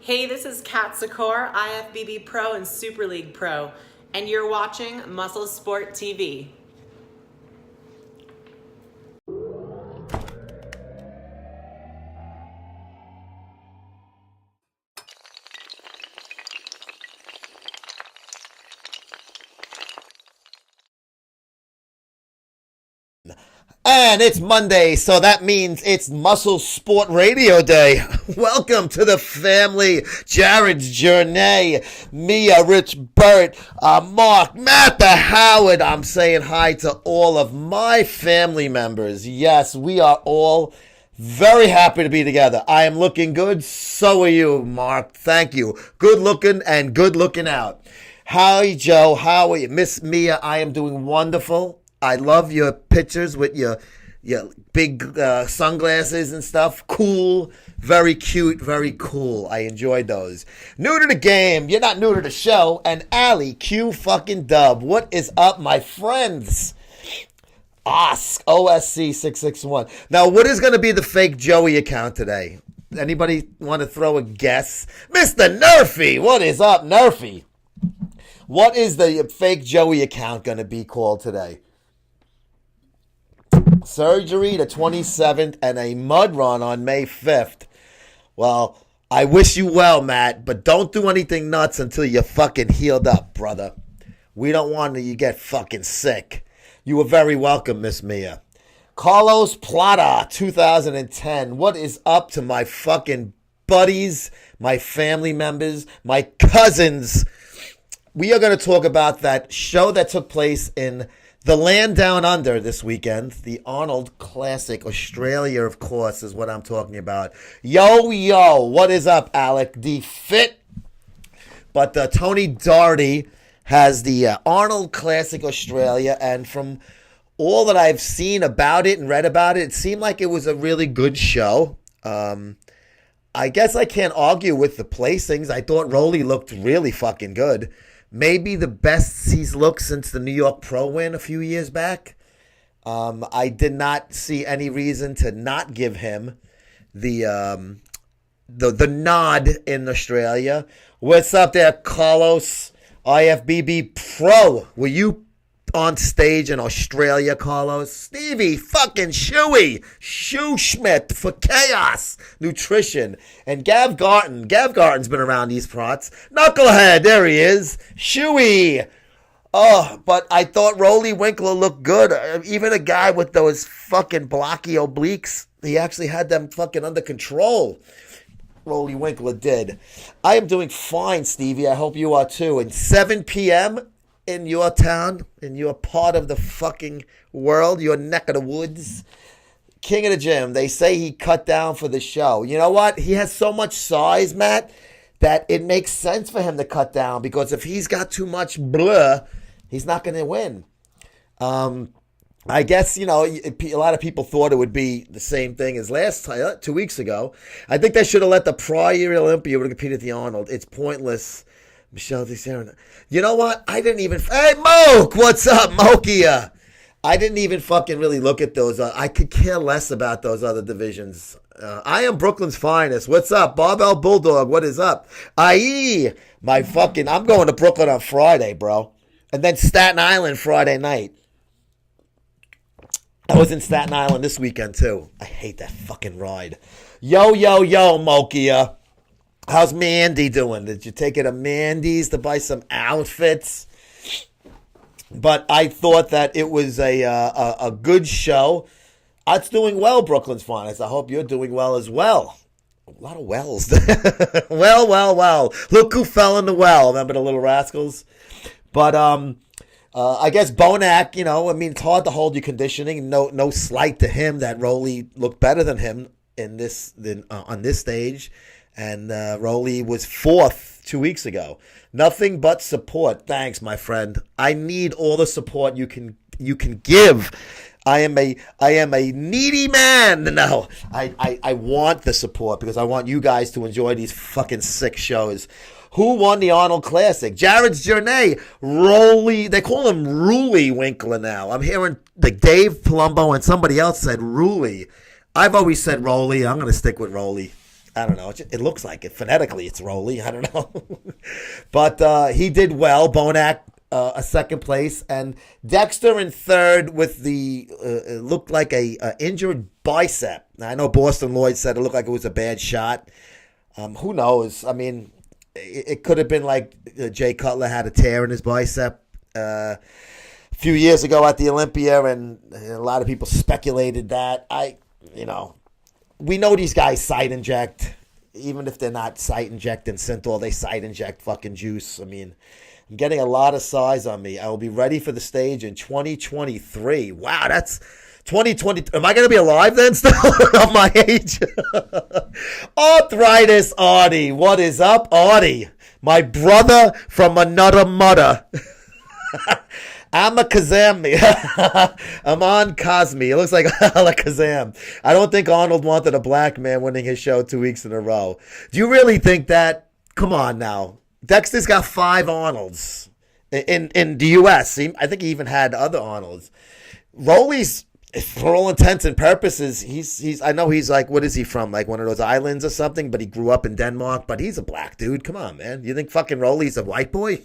Hey, this is Kat Secor, IFBB Pro and Super League Pro, and you're watching MuscleSport TV. And it's Monday, so that means it's MuscleSport Radio Day. Welcome to the family. Jared's Journey, Mia, Rich Burt, Mark, Matt, the Howard. I'm saying hi to all of my family members. Yes, we are all very happy to be together. I am looking good. So are you, Mark. Thank you. Good looking and good looking out. Hi, Joe. How are you? Miss Mia, I am doing wonderful. I love your pictures with your big sunglasses and stuff. Cool. Very cute. Very cool. I enjoyed those. New to the game. You're not new to the show. And Allie, Q fucking dub. What is up, my friends? OSC 661. Now, what is going to be the fake Joey account today? Anybody want to throw a guess? Mr. Nerfy. What is up, Nerfy? What is the fake Joey account going to be called today? Surgery the 27th and a mud run on May 5th. Well, I wish you well, Matt, but don't do anything nuts until you're fucking healed up, brother. We don't want you to get fucking sick. You were very welcome, Miss Mia. Carlos Plata, 2010. What is up to my fucking buddies, my family members, my cousins? We are going to talk about that show that took place in the land down under this weekend. The Arnold Classic. Australia, of course, is what I'm talking about. Yo, what is up, Alec D. Fit? But Tony Doherty has the Arnold Classic Australia, and from all that I've seen about it and read about it, it seemed like it was a really good show. I guess I can't argue with the placings. I thought Rolly looked really fucking good. Maybe the best he's looked since the New York Pro win a few years back. I did not see any reason to not give him the nod in Australia. What's up there, Carlos? IFBB Pro. Were you on stage in Australia, Carlos? Stevie fucking Shoe Schmidt for Chaos Nutrition. And Gav Garten. Gav Garten's been around these parts. Knucklehead, there he is. Shoey. Oh, but I thought Rolly Winkler looked good. Even a guy with those fucking blocky obliques, he actually had them fucking under control. Rolly Winkler did. I am doing fine, Stevie. I hope you are too. And 7 p.m., in your town, in your part of the fucking world, your neck of the woods. King of the gym. They say he cut down for the show. You know what? He has so much size, Matt, that it makes sense for him to cut down, because if he's got too much blah, he's not going to win. I guess, a lot of people thought it would be the same thing as last time, 2 weeks ago. I think they should have let the prior Olympia would have competed at the Arnold. It's pointless. Michelle DeSarno. You know what? I didn't even... Hey, Moke! What's up, Mokia? I didn't even fucking really look at those. I could care less about those other divisions. I am Brooklyn's finest. What's up? Barbell Bulldog, what is up? I'm going to Brooklyn on Friday, bro. And then Staten Island Friday night. I was in Staten Island this weekend, too. I hate that fucking ride. Yo, Mokia. How's Mandy doing? Did you take it to Mandy's to buy some outfits? But I thought that it was a good show. It's doing well, Brooklyn's finest. I hope you're doing well as well. A lot of wells. well. Look who fell in the well. Remember the Little Rascals? But I guess Bonac, it's hard to hold your conditioning. No slight to him that Rolly looked better than him on this stage. And Rolly was 4th 2 weeks ago. Nothing but support. Thanks, my friend. I need all the support you can give. I am a needy man. No, I want the support because I want you guys to enjoy these fucking sick shows. Who won the Arnold Classic? Jared's Journey. Rolly. They call him Rolly Winkler now. I'm hearing Dave Palumbo and somebody else said Rolly. I've always said Rolly. I'm going to stick with Rolly. I don't know. It looks like it. Phonetically, it's Rolly. I don't know. But he did well. Bonac, a second place. And Dexter in third with the, it looked like a injured bicep. Now, I know Boston Lloyd said it looked like it was a bad shot. Who knows? I mean, it could have been like Jay Cutler had a tear in his bicep a few years ago at the Olympia, and a lot of people speculated that. We know these guys site inject. Even if they're not site injecting synthol, they site inject fucking juice. I mean, I'm getting a lot of size on me. I will be ready for the stage in 2023. Wow, that's 2020. Am I going to be alive then still? Of my age? Arthritis Artie. What is up, Artie? My brother from another mother. I'm a Kazam. I'm on Cosme. It looks like Alakazam. I don't think Arnold wanted a black man winning his show 2 weeks in a row. Do you really think that? Come on now. Dexter's got 5 Arnolds in the U.S. I think he even had other Arnolds. Rolly's, for all intents and purposes, he's. I know he's like, what is he from? Like one of those islands or something, but he grew up in Denmark. But he's a black dude. Come on, man. You think fucking Rolly's a white boy?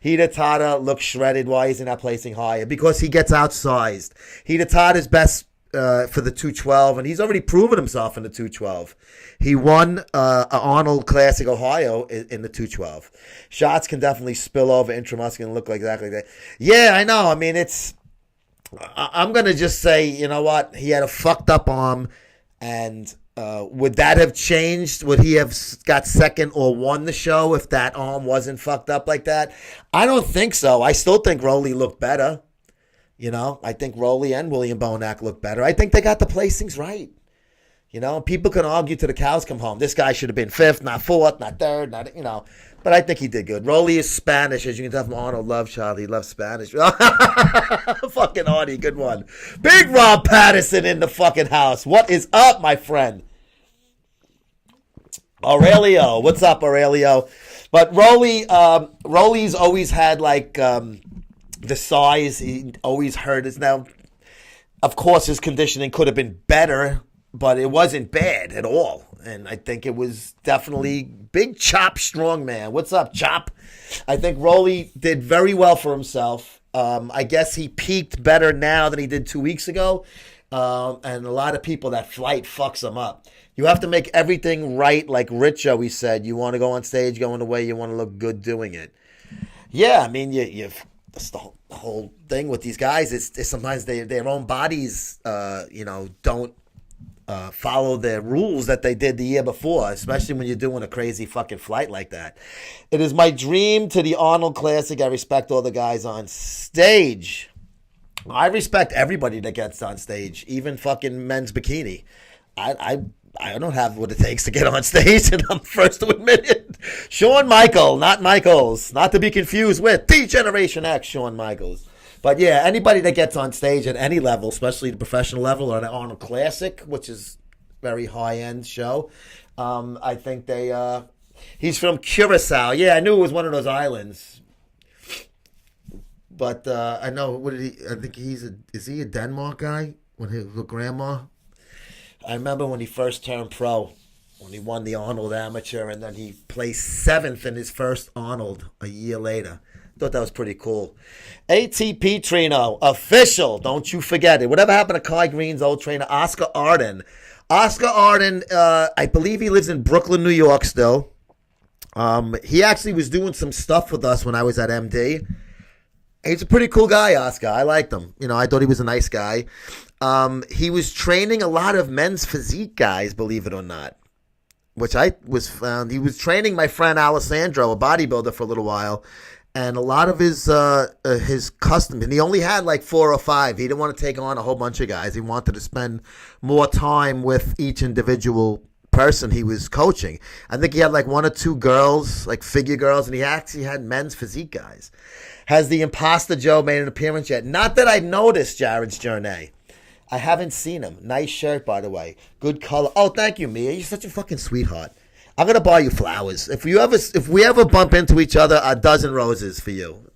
Hidetada looks shredded. Why is he not placing higher? Because he gets outsized. Hidetada's best for the 212, and he's already proven himself in the 212. He won an Arnold Classic Ohio in the 212. Shots can definitely spill over intramuscular and look like exactly that. Yeah, I know. I mean, I'm going to just say, you know what? He had a fucked up arm, and would that have changed? Would he have got second or won the show if that arm wasn't fucked up like that? I don't think so. I still think Rolly looked better. I think Rolly and William Bonac looked better. I think they got the placings right. People can argue till the cows come home. This guy should have been 5th, not 4th, not 3rd, But I think he did good. Rolly is Spanish, as you can tell from Arnold loves Charlie. He loves Spanish. Fucking Artie, good one. Big Rob Patterson in the fucking house. What is up, my friend? Aurelio. What's up, Aurelio? But Rolly's always had like the size. He always hurt us. Now, of course, his conditioning could have been better, but it wasn't bad at all. And I think it was definitely big Chop strongman. What's up, Chop? I think Rolly did very well for himself. I guess he peaked better now than he did 2 weeks ago. And a lot of people, that flight fucks them up. You have to make everything right, like Rich always said. You want to go on stage, going away, you want to look good doing it. Yeah, I mean, that's the whole thing with these guys. It's sometimes their own bodies, don't follow the rules that they did the year before, especially when you're doing a crazy fucking flight like that. It is my dream to the Arnold Classic. I respect all the guys on stage. I respect everybody that gets on stage, even fucking men's bikini. I don't have what it takes to get on stage, and I'm first to admit it. Shawn Michaels, not Michaels, not to be confused with the Generation X Shawn Michaels. But yeah, anybody that gets on stage at any level, especially the professional level or an Arnold Classic, which is very high-end show, I think he's from Curacao. Yeah, I knew it was one of those islands. But I know, I think is he a Denmark guy? When he was a grandma? I remember when he first turned pro, when he won the Arnold Amateur, and then he placed 7th in his first Arnold a year later. Thought that was pretty cool. ATP Trino, official. Don't you forget it. Whatever happened to Kai Green's old trainer, Oscar Arden? Oscar Arden, I believe he lives in Brooklyn, New York still. He actually was doing some stuff with us when I was at MD. He's a pretty cool guy, Oscar. I liked him. I thought he was a nice guy. He was training a lot of men's physique guys, believe it or not, which I was found. He was training my friend Alessandro, a bodybuilder, for a little while. And a lot of his custom, and he only had like 4 or 5. He didn't want to take on a whole bunch of guys. He wanted to spend more time with each individual person he was coaching. I think he had like 1 or 2 girls, like figure girls, and he actually had men's physique guys. Has the Imposter Joe made an appearance yet? Not that I've noticed, Jared's journey. I haven't seen him. Nice shirt, by the way. Good color. Oh, thank you, Mia. You're such a fucking sweetheart. I'm gonna buy you flowers. If we ever bump into each other, a dozen roses for you.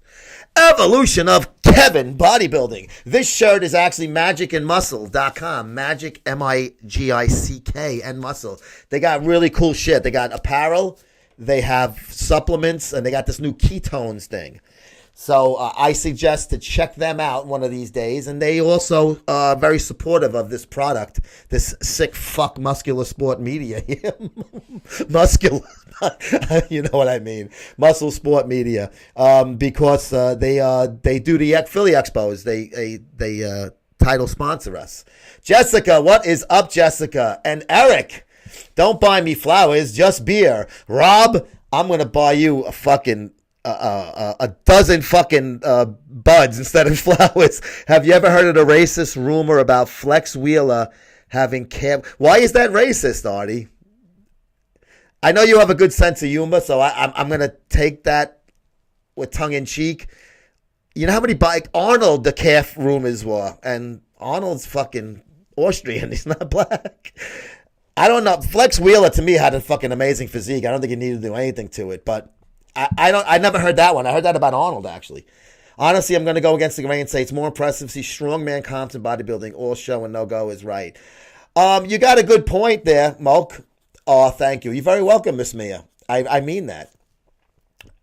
Evolution of K. Kevin Bodybuilding. This shirt is actually magicandmuscle.com. Magic, M-I-G-I-C-K, and muscle. They got really cool shit. They got apparel, they have supplements, and they got this new ketones thing. So I suggest to check them out one of these days. And they also are very supportive of this product, this sick fuck MuscleSport Media. Muscular, you know what I mean. MuscleSport Media. Because they do the Philly Expos. They title sponsor us. Jessica, what is up, Jessica? And Eric, don't buy me flowers, just beer. Rob, I'm going to buy you a fucking... a dozen fucking buds instead of flowers. Have you ever heard of the racist rumor about Flex Wheeler having camp? Why is that racist, Artie? I know you have a good sense of humor, so I'm going to take that with tongue in cheek. You know how many Arnold, the calf rumors were, and Arnold's fucking Austrian. He's not black. I don't know. Flex Wheeler to me had a fucking amazing physique. I don't think he needed to do anything to it, but I never heard that one. I heard that about Arnold, actually. Honestly, I'm going to go against the grain and say it's more impressive to see strongman comps in bodybuilding. All show and no go is right. You got a good point there, Mulk. Oh, thank you. You're very welcome, Miss Mia. I mean that.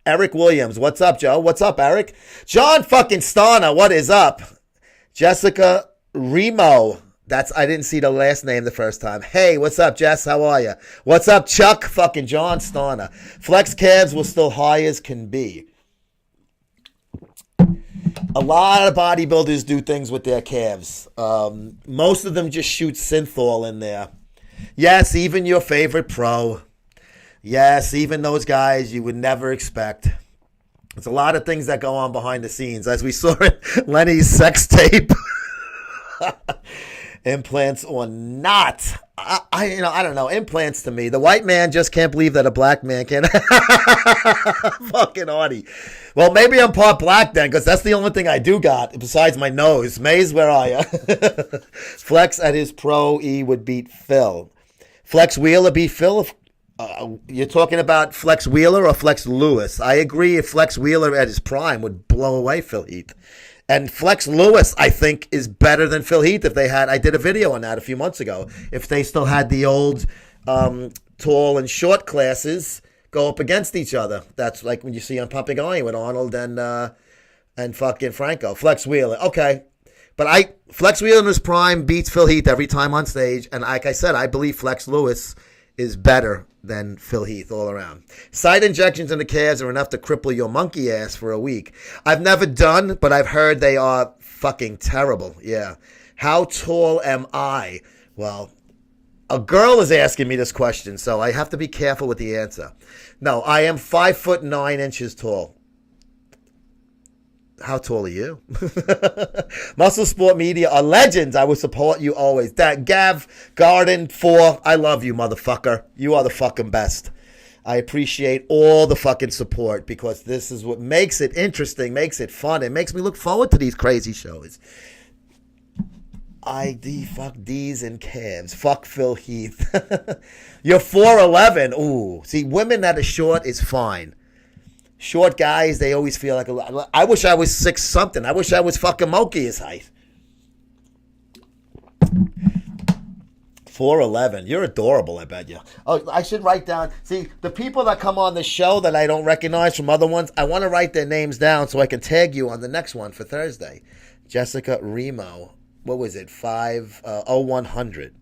Eric Williams, what's up, Joe? What's up, Eric? John fucking Starner, what is up? Jessica Remo. I didn't see the last name the first time. Hey, what's up, Jess? How are you? What's up, Chuck? Fucking John Starner. Flex calves will still high as can be. A lot of bodybuilders do things with their calves. Most of them just shoot synthol in there. Yes, even your favorite pro. Yes, even those guys you would never expect. There's a lot of things that go on behind the scenes, as we saw in Lenny's sex tape. Implants or not. I don't know. Implants to me. The white man just can't believe that a black man can. Fucking Artie. Well, maybe I'm part black then, because that's the only thing I do got besides my nose. Maze, where are you? Flex at his pro E would beat Phil. Flex Wheeler beat Phil. You're talking about Flex Wheeler or Flex Lewis? I agree. If Flex Wheeler at his prime would blow away Phil Heath. And Flex Lewis, I think, is better than Phil Heath if they had, I did a video on that a few months ago, if they still had the old tall and short classes go up against each other. That's like when you see on Pumping Iron with Arnold and fucking Franco. Flex Wheeler, okay. But Flex Wheeler in his prime beats Phil Heath every time on stage. And like I said, I believe Flex Lewis is better than Phil Heath all around. Side injections in the calves are enough to cripple your monkey ass for a week. I've never done, but I've heard they are fucking terrible. Yeah. How tall am I? Well, a girl is asking me this question, so I have to be careful with the answer. No, I am 5'9" tall. How tall are you? MuscleSport Media are legends. I will support you always. That Gav Garden 4, I love you, motherfucker. You are the fucking best. I appreciate all the fucking support because this is what makes it interesting, makes it fun. It makes me look forward to these crazy shows. Fuck D's and calves. Fuck Phil Heath. You're 4'11". Ooh. See, women that are short is fine. Short guys, they always feel like I wish I was 6-something. I wish I was fucking Moki's height. 4'11". You're adorable, I bet you. Oh, I should write down. See, the people that come on the show that I don't recognize from other ones, I want to write their names down so I can tag you on the next one for Thursday. Jessica Remo. What was it? 100.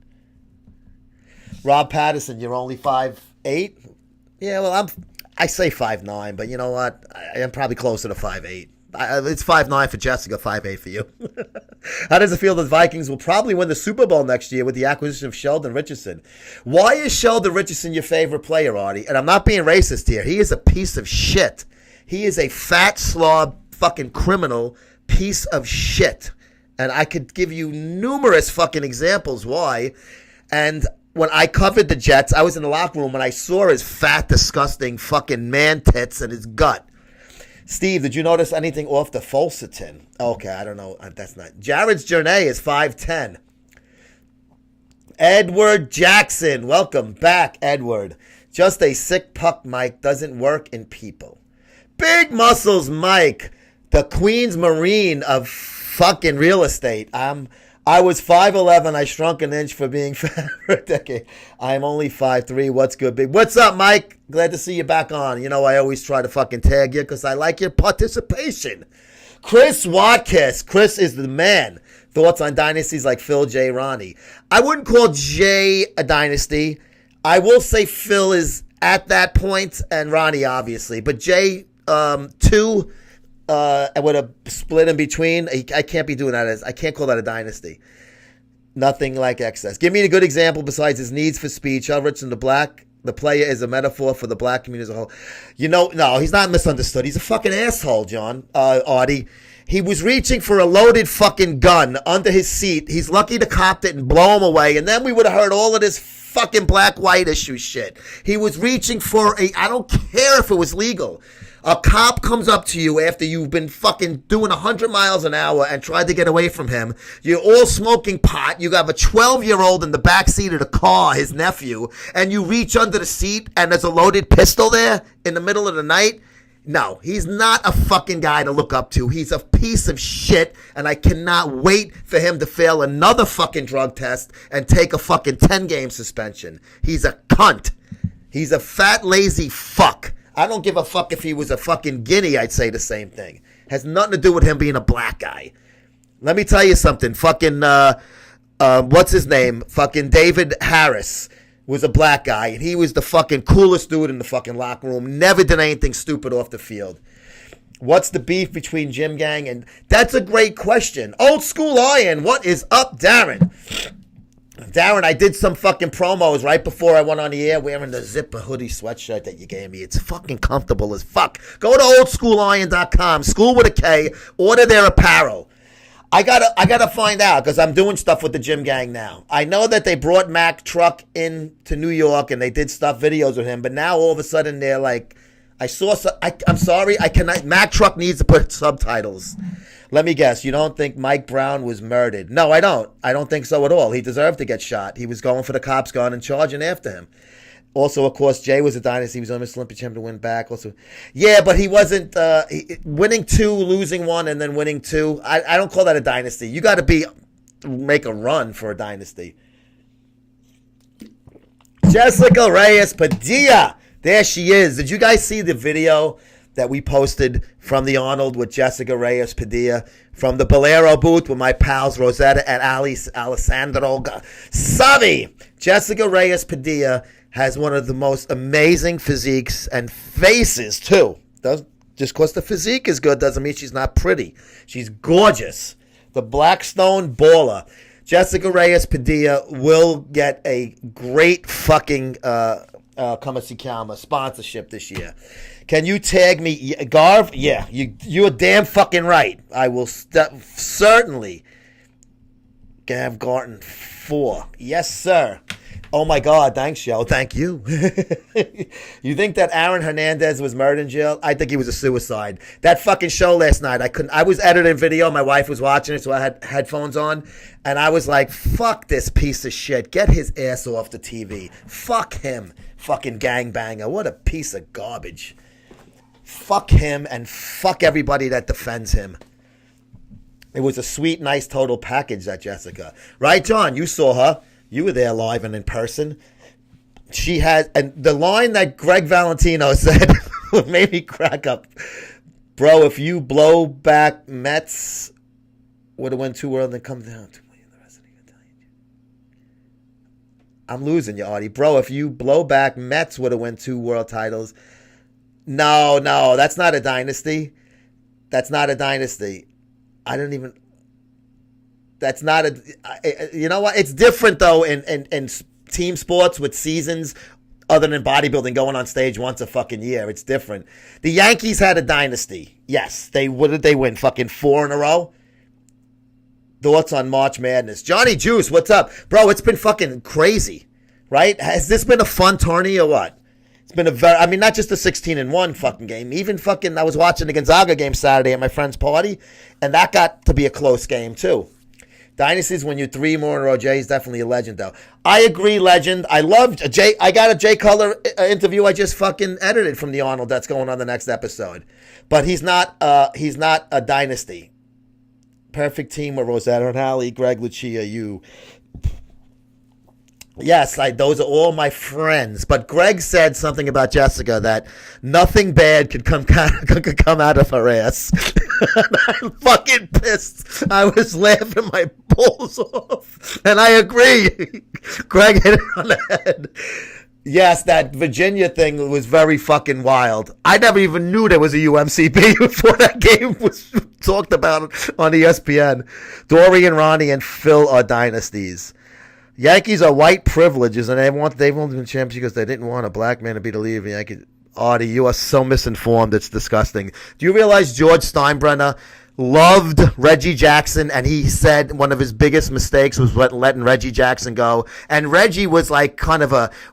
Rob Patterson, you're only 5'8"? Yeah, well, I say 5'9", but you know what? I am probably closer to 5'8". It's 5'9" for Jessica, 5'8" for you. How does it feel that the Vikings will probably win the Super Bowl next year with the acquisition of Sheldon Richardson? Why is Sheldon Richardson your favorite player, Artie? And I'm not being racist here. He is a piece of shit. He is a fat slob fucking criminal piece of shit. And I could give you numerous fucking examples why. And when I covered the Jets, I was in the locker room and I saw his fat, disgusting fucking man tits and his gut. Steve, did you notice anything off the Fulcerton? Okay, I don't know. That's not. Jared's Journey is 5'10". Edward Jackson, welcome back, Edward. Just a sick puck, Mike. Doesn't work in people. Big muscles, Mike. the Queens Marine of fucking real estate. I was 5'11". I shrunk an inch for being fat for a decade. I'm only 5'3". What's good, big? What's up, Mike? Glad to see you back on. You know, I always try to fucking tag you because I like your participation. Chris Watkins. Chris is the man. Thoughts on dynasties like Phil, Jay, Ronnie? I wouldn't call Jay a dynasty. I will say Phil is at that point, and Ronnie, obviously. But Jay, two, with a split in between, I can't be doing that. I can't call that a dynasty. Nothing like excess. Give me a good example besides his needs for speed. Shel Richardson, the player is a metaphor for the black community as a whole. You know, no, he's not misunderstood. He's a fucking asshole, John, Artie. He was reaching for a loaded fucking gun under his seat. He's lucky the cop didn't blow him away, and then we would have heard all of this fucking black-white issue shit. He was reaching for I don't care if it was legal. A cop comes up to you after you've been fucking doing 100 miles an hour and tried to get away from him. You're all smoking pot. You have a 12-year-old in the backseat of the car, his nephew, and you reach under the seat and there's a loaded pistol there in the middle of the night. No, he's not a fucking guy to look up to. He's a piece of shit, and I cannot wait for him to fail another fucking drug test and take a fucking 10-game suspension. He's a cunt. He's a fat, lazy fuck. I don't give a fuck if he was a fucking guinea, I'd say the same thing. Has nothing to do with him being a black guy. Let me tell you something. Fucking, what's his name? Fucking David Harris was a black guy, and he was the fucking coolest dude in the fucking locker room. Never did anything stupid off the field. What's the beef between Jim Gang and... That's a great question. Old School Iron, what is up, Darren? Darren, I did some fucking promos right before I went on the air wearing the zipper hoodie sweatshirt that you gave me. It's fucking comfortable as fuck. Go to oldschooliron.com, school with a K, order their apparel. I gotta find out because I'm doing stuff with the Gym Gang now. I know that they brought Mac Truck in to New York and they did videos with him, but now all of a sudden they're like, I'm sorry, I cannot. Mac Truck needs to put subtitles. Let me guess, you don't think Mike Brown was murdered? No, I don't. I don't think so at all. He deserved to get shot. He was going for the cops' gun and charging after him. Also, of course, Jay was a dynasty. He was on Mr. Olympia champion to win back. Also, yeah, but he wasn't winning 2, losing 1, and then winning 2. I don't call that a dynasty. You got to make a run for a dynasty. Jessica Reyes Padilla. There she is. Did you guys see the video that we posted from the Arnold with Jessica Reyes Padilla from the Bolero booth with my pals Rosetta and Alessandro Savi? Jessica Reyes Padilla has one of the most amazing physiques and faces, too. Just because the physique is good doesn't mean she's not pretty. She's gorgeous. The Blackstone baller. Jessica Reyes Padilla will get a great fucking Kamasikawa sponsorship this year. Can you tag me, Garv? Yeah, you're damn fucking right. I will certainly. Gav Garten 4. Yes, sir. Oh my God, thanks, Joe. Thank you. You think that Aaron Hernandez was murdered in jail? I think he was a suicide. That fucking show last night, I was editing video, my wife was watching it, so I had headphones on, and I was like, fuck this piece of shit. Get his ass off the TV. Fuck him. Fucking gangbanger. What a piece of garbage. Fuck him and fuck everybody that defends him. It was a sweet, nice total package, that Jessica. Right, John? You saw her. You were there live and in person. She had, and the line that Greg Valentino said made me crack up. Bro, if you blow back Mets, would have won 2 world and come down to the rest of the Italian. I'm losing you, Artie. Bro, if you blow back Mets, would have won 2 world titles. No, that's not a dynasty. That's not a dynasty. That's not you know what? It's different, though, in team sports with seasons other than bodybuilding going on stage once a fucking year. It's different. The Yankees had a dynasty. Yes. What did they win? Fucking 4 in a row? Thoughts on March Madness. Johnny Juice, what's up? Bro, it's been fucking crazy, right? Has this been a fun tourney or what? It's been not just a 16-1 fucking game. Even fucking, I was watching the Gonzaga game Saturday at my friend's party, and that got to be a close game, too. Dynasties when you're 3 more in a row. Jay's definitely a legend, though. I agree, legend. I loved Jay. I got a Jay Cutler interview I just fucking edited from the Arnold that's going on the next episode. But he's not a dynasty. Perfect team with Rosetta and Hallie, Greg, Lucia, you. Yes, those are all my friends. But Greg said something about Jessica that nothing bad could come out of her ass. And I'm fucking pissed. I was laughing my balls off. And I agree. Greg hit it on the head. Yes, that Virginia thing was very fucking wild. I never even knew there was a UMCB before that game was talked about on ESPN. Dory and Ronnie and Phil are dynasties. Yankees are white privileges, and they've only been champions because they didn't want a black man to be the leader of the Yankees. Artie, you are so misinformed. It's disgusting. Do you realize George Steinbrenner loved Reggie Jackson, and he said one of his biggest mistakes was letting Reggie Jackson go. And Reggie was like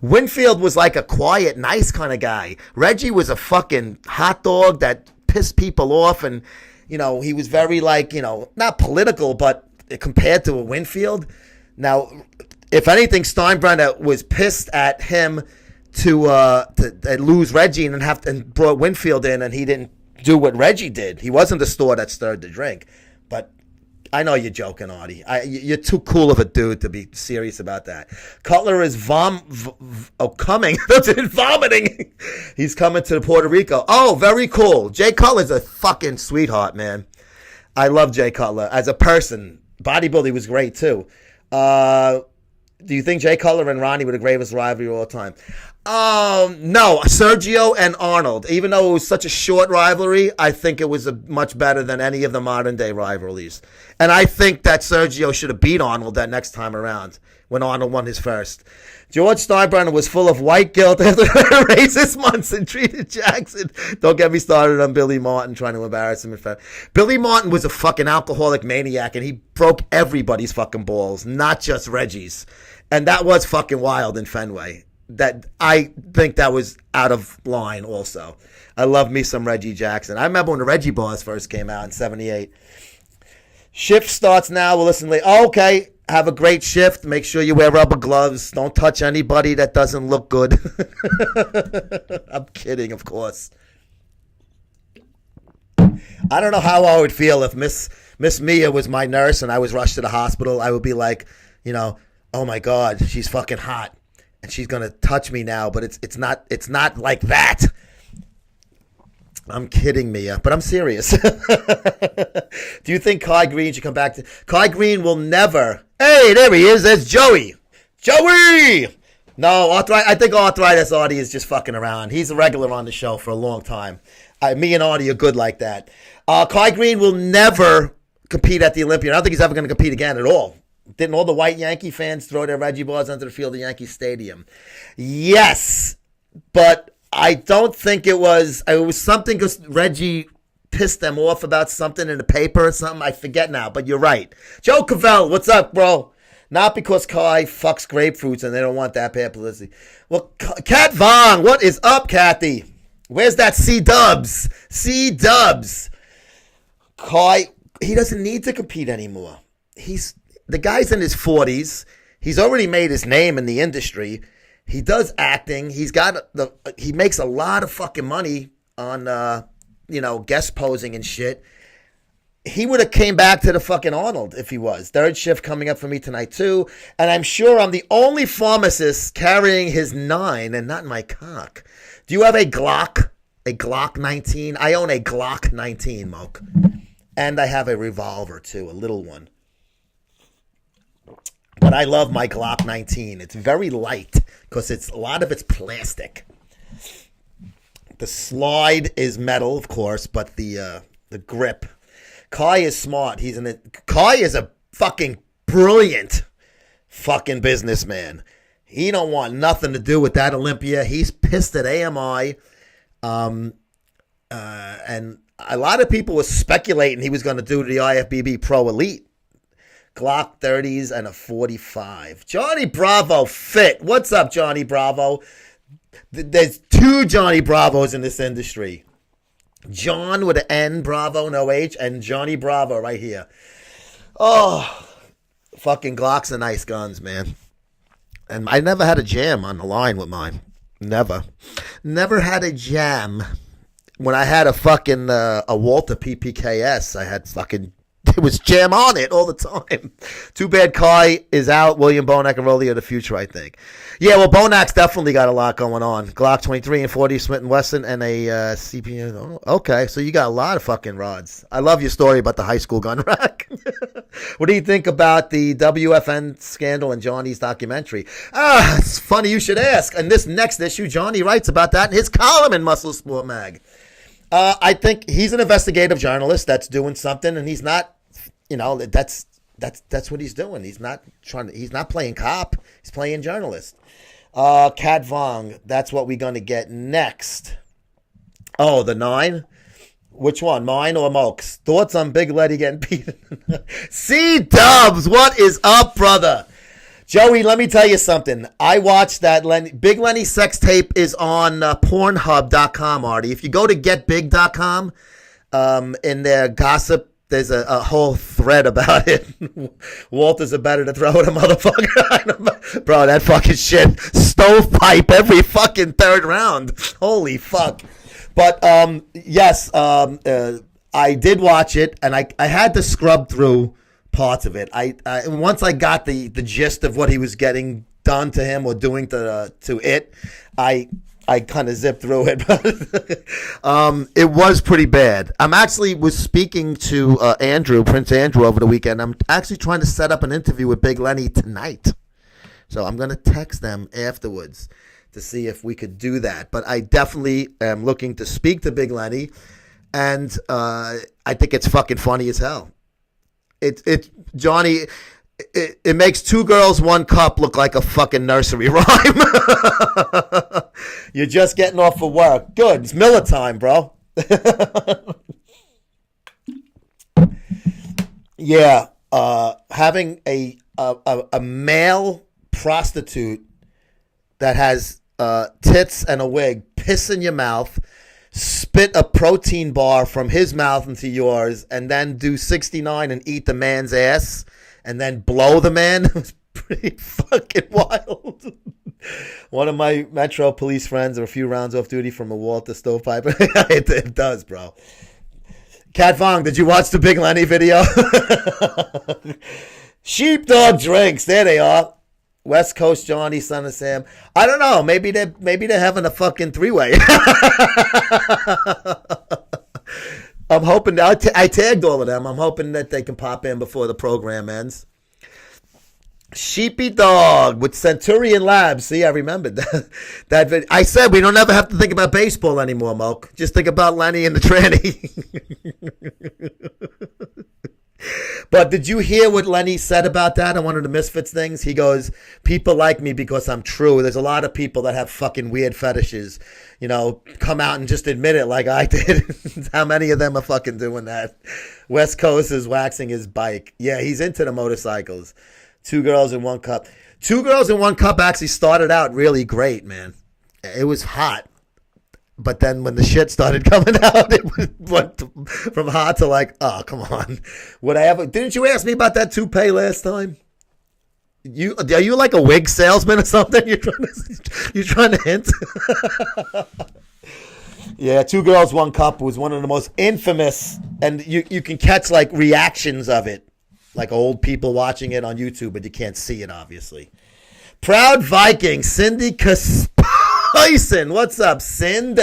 Winfield was like a quiet, nice kind of guy. Reggie was a fucking hot dog that pissed people off, and, he was very not political, but compared to a Winfield. Now, if anything, Steinbrenner was pissed at him to lose Reggie and brought Winfield in, and he didn't do what Reggie did. He wasn't the store that stirred the drink. But I know you're joking, Artie. You're too cool of a dude to be serious about that. Cutler is coming. Vomiting. He's coming to Puerto Rico. Oh, very cool. Jay Cutler's a fucking sweetheart, man. I love Jay Cutler as a person. Bodybuilding was great too. Do you think Jay Cutler and Ronnie were the greatest rivalry of all time? No, Sergio and Arnold. Even though it was such a short rivalry, I think it was much better than any of the modern day rivalries. And I think that Sergio should have beat Arnold that next time around when Arnold won his first. George Steinbrenner was full of white guilt after racist months and treated Jackson. Don't get me started on Billy Martin trying to embarrass him. Billy Martin was a fucking alcoholic maniac, and he broke everybody's fucking balls, not just Reggie's. And that was fucking wild in Fenway. That I think that was out of line also. I love me some Reggie Jackson. I remember when the Reggie Bars first came out in 78. Shift starts now. We'll listen later. Okay. Have a great shift. Make sure you wear rubber gloves. Don't touch anybody that doesn't look good. I'm kidding, of course. I don't know how I would feel if Miss Mia was my nurse and I was rushed to the hospital. I would be like, oh my God, she's fucking hot. And she's gonna touch me now, but it's not like that. I'm kidding, Mia, but I'm serious. Do you think Kai Green should come back to? Kai Green will never. Hey, there he is. There's Joey. Joey. No, I think Arthritis Artie is just fucking around. He's a regular on the show for a long time. Me and Artie are good like that. Kai Green will never compete at the Olympia. I don't think he's ever going to compete again at all. Didn't all the white Yankee fans throw their Reggie balls onto the field of Yankee Stadium? Yes, but I don't think it was something because Reggie pissed them off about something in the paper or something. I forget now, but you're right. Joe Cavell, what's up, bro? Not because Kai fucks grapefruits and they don't want that bad publicity. Well, Kat Vong, what is up, Kathy? Where's that C-Dubs? C-Dubs. Kai, he doesn't need to compete anymore. The guy's in his 40s. He's already made his name in the industry. He does acting. He makes a lot of fucking money on, guest posing and shit. He would have came back to the fucking Arnold if he was. Third shift coming up for me tonight, too. And I'm sure I'm the only pharmacist carrying his 9 and not my cock. Do you have a Glock? A Glock 19? I own a Glock 19, Moke. And I have a revolver, too, a little one. But I love my Glock 19. It's very light because a lot of it's plastic. The slide is metal, of course, but the grip. Kai is smart. Kai is a fucking brilliant fucking businessman. He don't want nothing to do with that Olympia. He's pissed at AMI. And a lot of people were speculating he was going to do the IFBB Pro Elite. Glock 30s and a 45. Johnny Bravo fit. What's up, Johnny Bravo? There's 2 Johnny Bravos in this industry. John with an N, Bravo, no H, and Johnny Bravo right here. Oh, Fucking Glocks are nice guns, man. And I never had a jam on the line with mine. Never had a jam. When I had a fucking a Walter PPKS, I had fucking, it was jam on it all the time. Too bad Kai is out. William Bonac and Rolly of the future, I think. Yeah, well, Bonac's definitely got a lot going on. Glock 23 and 40 Smith & Wesson and a CP. Oh, okay, so you got a lot of fucking rods. I love your story about the high school gun rack. What do you think about the WFN scandal and Johnny's documentary? It's funny you should ask. And this next issue, Johnny writes about that in his column in MuscleSport Mag. I think he's an investigative journalist that's doing something, and he's not, that's what he's doing. He's not playing cop. He's playing journalist. Kat Vong, that's what we're going to get next. Oh, the 9? Which one, mine or Moke's? Thoughts on Big Letty getting beat? C-Dubs, what is up, brother? Joey, let me tell you something. I watched that Big Lenny sex tape is on Pornhub.com, Artie. If you go to getbig.com, in their gossip, there's a whole thread about it. Walters are better to throw at a motherfucker. Bro, that fucking shit. Stovepipe every fucking third round. Holy fuck. But, yes, I did watch it, and I had to scrub through parts of it. I once I got the gist of what he was getting done to him or doing to it, I kind of zipped through it. It was pretty bad. I'm actually was speaking to Prince Andrew over the weekend. I'm actually trying to set up an interview with Big Lenny tonight. So I'm going to text them afterwards to see if we could do that. But I definitely am looking to speak to Big Lenny, and I think it's fucking funny as hell. Johnny, it makes 2 girls, 1 cup look like a fucking nursery rhyme. You're just getting off of work. Good. It's Miller time, bro. Yeah. Having a male prostitute that has tits and a wig piss in your mouth, spit a protein bar from his mouth into yours, and then do 69 and eat the man's ass, and then blow the man. It was pretty fucking wild. One of my Metro police friends are a few rounds off duty from a Walter stovepipe. It does, bro. Kat Vong, did you watch the Big Lenny video? Sheepdog drinks. There they are. West Coast Johnny, Son of Sam. I don't know. Maybe they're having a fucking 3-way. I'm hoping. I tagged all of them. I'm hoping that they can pop in before the program ends. Sheepy Dog with Centurion Labs. See, I remembered that video. I said we don't ever have to think about baseball anymore, Moke. Just think about Lenny and the tranny. But did you hear what Lenny said about that on one of the Misfits things? He goes, people like me because I'm true. There's a lot of people that have fucking weird fetishes. Come out and just admit it like I did. How many of them are fucking doing that? West Coast is waxing his bike. Yeah, he's into the motorcycles. 2 girls in 1 cup. 2 girls in 1 cup actually started out really great, man. It was hot. But then when the shit started coming out, it went from hot to like, oh, come on. Didn't you ask me about that toupee last time? Are you like a wig salesman or something? You're trying to hint? Yeah, 2 girls, 1 cup was one of the most infamous, and you can catch like reactions of it, like old people watching it on YouTube, but you can't see it, obviously. Proud Viking, Cindy Tyson, what's up, Sind?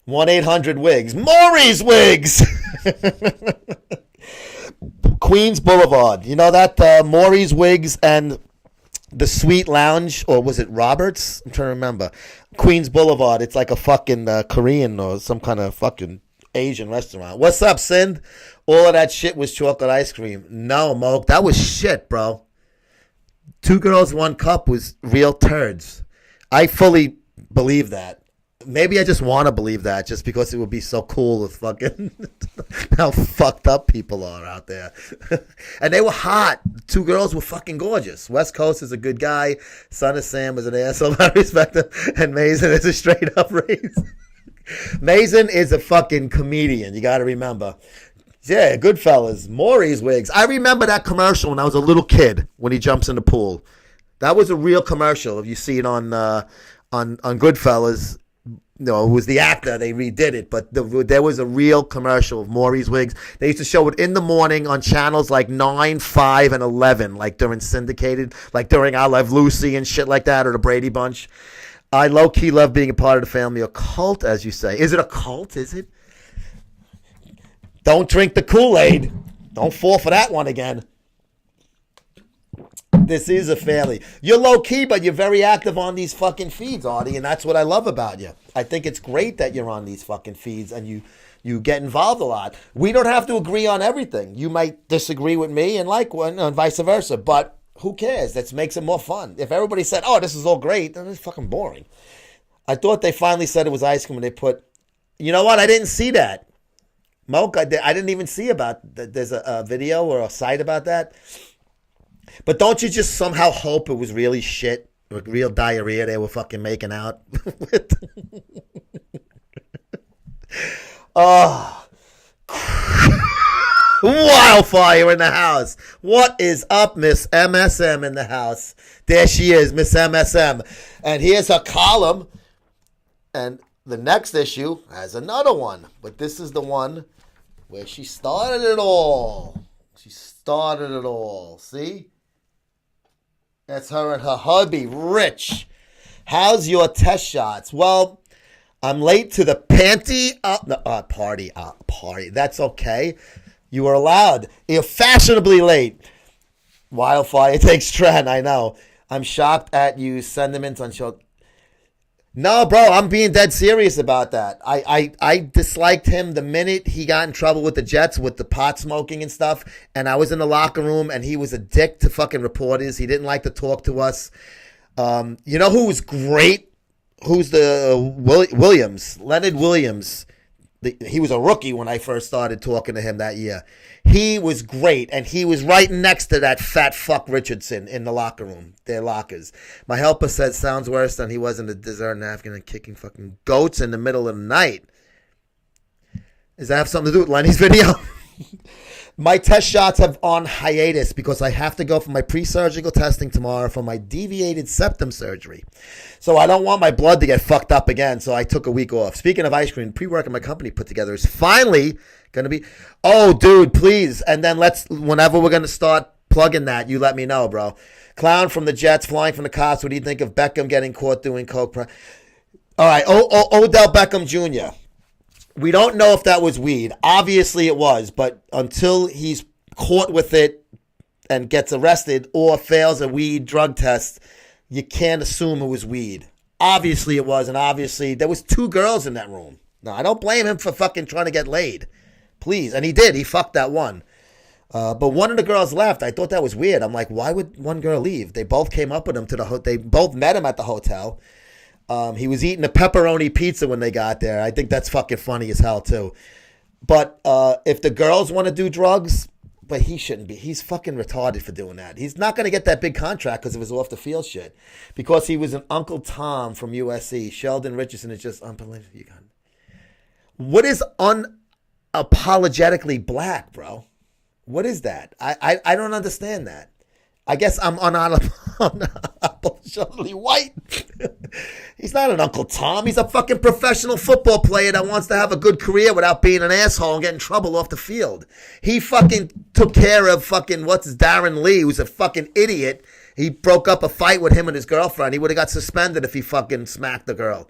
1-800-WIGS. Maury's Wigs. Queens Boulevard. You know that Maury's Wigs and the Sweet Lounge, or was it Roberts? I'm trying to remember. Queens Boulevard. It's like a fucking Korean or some kind of fucking Asian restaurant. What's up, Sind? All of that shit was chocolate ice cream. No, Moke, that was shit, bro. 2 girls, 1 cup was real turds. I fully believe that. Maybe I just want to believe that just because it would be so cool with fucking how fucked up people are out there. And they were hot. 2 girls were fucking gorgeous. West Coast is a good guy. Son of Sam was an asshole. I respect him. And Mason is a straight up race. Mason is a fucking comedian. You got to remember. Yeah, Goodfellas. Maury's wigs. I remember that commercial when I was a little kid when he jumps in the pool. That was a real commercial. If you see it on Goodfellas, no, it was the actor. They redid it, but there was a real commercial of Maury's wigs. They used to show it in the morning on channels like 9, 5, and 11, like during syndicated, like during I Love Lucy and shit like that, or the Brady Bunch. I low-key love being a part of the family. A cult, as you say. Is it a cult? Is it? Don't drink the Kool-Aid. Don't fall for that one again. This is a family. You're low-key, but you're very active on these fucking feeds, Artie, and that's what I love about you. I think it's great that you're on these fucking feeds and you get involved a lot. We don't have to agree on everything. You might disagree with me and like one, and vice versa, but who cares? That makes it more fun. If everybody said, oh, this is all great, then it's fucking boring. I thought they finally said it was ice cream when they put... You know what? I didn't see that. Moke, I didn't even see about... There's a video or a site about that. But don't you just somehow hope it was really shit, with real diarrhea they were fucking making out? Oh. Wildfire in the house. What is up, Miss MSM in the house? There she is, Miss MSM. And here's her column. And the next issue has another one. But this is the one where she started it all. She started it all. See? That's her and her hubby, Rich. How's your test shots? Well, I'm late to the party. That's okay. You were allowed. You're fashionably late. Wildfire takes trend, I know. I'm shocked at you sentiments on show. No, bro, I'm being dead serious about that. I disliked him the minute he got in trouble with the Jets with the pot smoking and stuff. And I was in the locker room and he was a dick to fucking reporters. He didn't like to talk to us. You know who was great? Who's the Williams? Leonard Williams. He was a rookie when I first started talking to him that year. He was great, and he was right next to that fat fuck Richardson in the locker room, their lockers. My helper said sounds worse than he was in the desert in Africa and kicking fucking goats in the middle of the night. Does that have something to do with Lenny's video? My test shots have on hiatus because I have to go for my pre-surgical testing tomorrow for my deviated septum surgery. So I don't want my blood to get fucked up again, so I took a week off. Speaking of ice cream, pre-workout my company put together is finally going to be... Oh, dude, please. And then whenever we're going to start plugging that, you let me know, bro. Clown from the Jets, flying from the cops. What do you think of Beckham getting caught doing coke? All right, Odell Beckham Jr., we don't know if that was weed. Obviously it was, but until he's caught with it and gets arrested or fails a weed drug test, you can't assume it was weed. Obviously it was, and obviously there was 2 girls in that room. Now, I don't blame him for fucking trying to get laid. Please. And he did. He fucked that one. But one of the girls left. I thought that was weird. I'm like, why would one girl leave? They both came up with him to the they both met him at the hotel. He was eating a pepperoni pizza when they got there. I think that's fucking funny as hell, too. But if the girls want to do drugs, but he shouldn't be. He's fucking retarded for doing that. He's not going to get that big contract because of his off-the-field shit. Because he was an Uncle Tom from USC. Sheldon Richardson is just unbelievable. What is unapologetically black, bro? What is that? I don't understand that. I guess I'm unapologetically white. He's not an Uncle Tom. He's a fucking professional football player that wants to have a good career without being an asshole and getting in trouble off the field. He fucking took care of fucking, Darren Lee, who's a fucking idiot. He broke up a fight with him and his girlfriend. He would have got suspended if he fucking smacked the girl.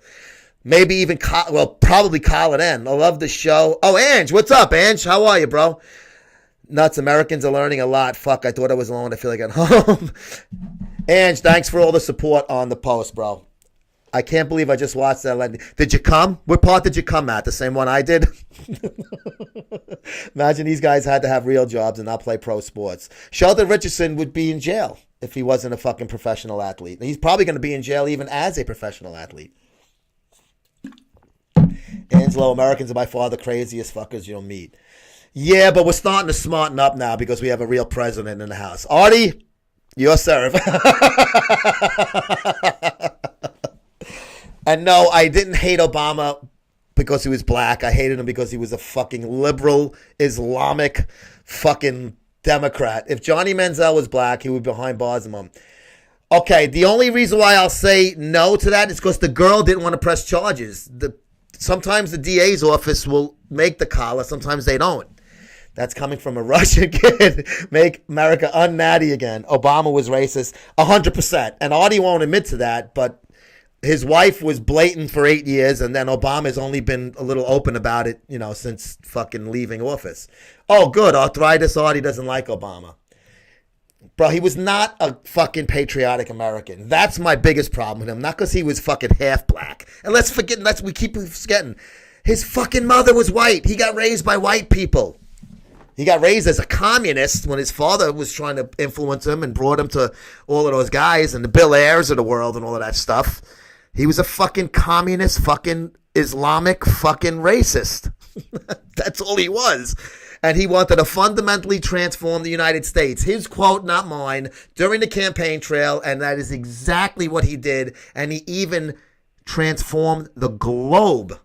Maybe even, probably call it in. I love the show. Oh, Ange, what's up, Ange? How are you, bro? Nuts, Americans are learning a lot. Fuck, I thought I was alone. I feel like at home. Ange, thanks for all the support on the post, bro. I can't believe I just watched that. Did you come? What part did you come at? The same one I did? Imagine these guys had to have real jobs and not play pro sports. Sheldon Richardson would be in jail if he wasn't a fucking professional athlete. And he's probably going to be in jail even as a professional athlete. Angelo, Americans are by far the craziest fuckers you'll meet. Yeah, but we're starting to smarten up now because we have a real president in the house. Artie, your serve. And no, I didn't hate Obama because he was black. I hated him because he was a fucking liberal, Islamic fucking Democrat. If Johnny Manziel was black, he would be behind bars among. Okay, the only reason why I'll say no to that is because the girl didn't want to press charges. Sometimes the DA's office will make the collar, sometimes they don't. That's coming from a Russian kid. Make America unnatty again. Obama was racist, 100%. And Artie won't admit to that, but his wife was blatant for 8 years, and then Obama's only been a little open about it, since fucking leaving office. Oh, good. Arthritis Artie doesn't like Obama. Bro, he was not a fucking patriotic American. That's my biggest problem with him. Not because he was fucking half black. And we keep forgetting. His fucking mother was white. He got raised by white people. He got raised as a communist when his father was trying to influence him and brought him to all of those guys and the Bill Ayers of the world and all of that stuff. He was a fucking communist, fucking Islamic, fucking racist. That's all he was. And he wanted to fundamentally transform the United States. His quote, not mine, during the campaign trail, and that is exactly what he did. And he even transformed the globe.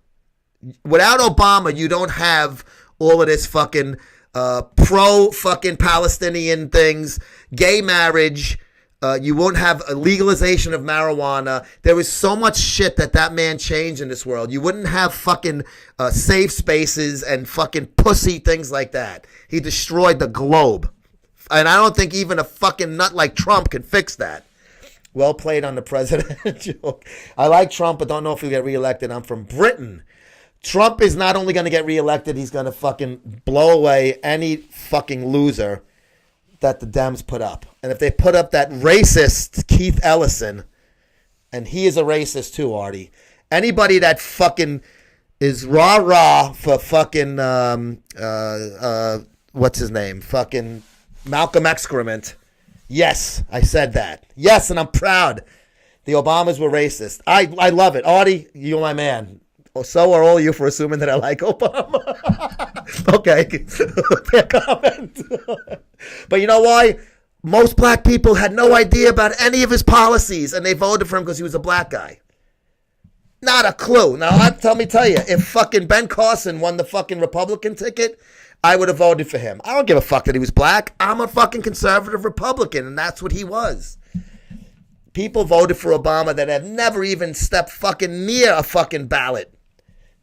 Without Obama, you don't have all of this fucking pro-fucking Palestinian things, gay marriage. You won't have a legalization of marijuana. There was so much shit that man changed in this world. You wouldn't have fucking safe spaces and fucking pussy things like that. He destroyed the globe. And I don't think even a fucking nut like Trump can fix that. Well played on the president joke. I like Trump, but don't know if he'll get reelected. I'm from Britain. Trump is not only going to get reelected, he's going to fucking blow away any fucking loser that the Dems put up. And if they put up that racist Keith Ellison, and he is a racist too, Artie. Anybody that fucking is rah-rah for fucking, what's his name? Fucking Malcolm Excrement. Yes, I said that. Yes, and I'm proud. The Obamas were racist. I love it. Artie, you're my man. So are all you for assuming that I like Obama. Okay. Fair comment. But you know why? Most black people had no idea about any of his policies, and they voted for him because he was a black guy. Not a clue. Now, let me tell you, if fucking Ben Carson won the fucking Republican ticket, I would have voted for him. I don't give a fuck that he was black. I'm a fucking conservative Republican, and that's what he was. People voted for Obama that have never even stepped fucking near a fucking ballot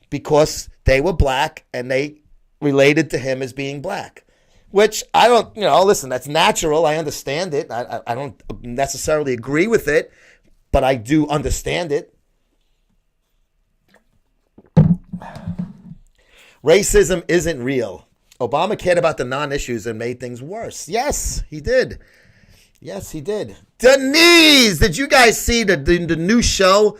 because they were black and they related to him as being black. Which I don't, listen, that's natural. I understand it. I don't necessarily agree with it, but I do understand it. Racism isn't real. Obama cared about the non-issues and made things worse. Yes, he did. Yes, he did. Denise, did you guys see the new show?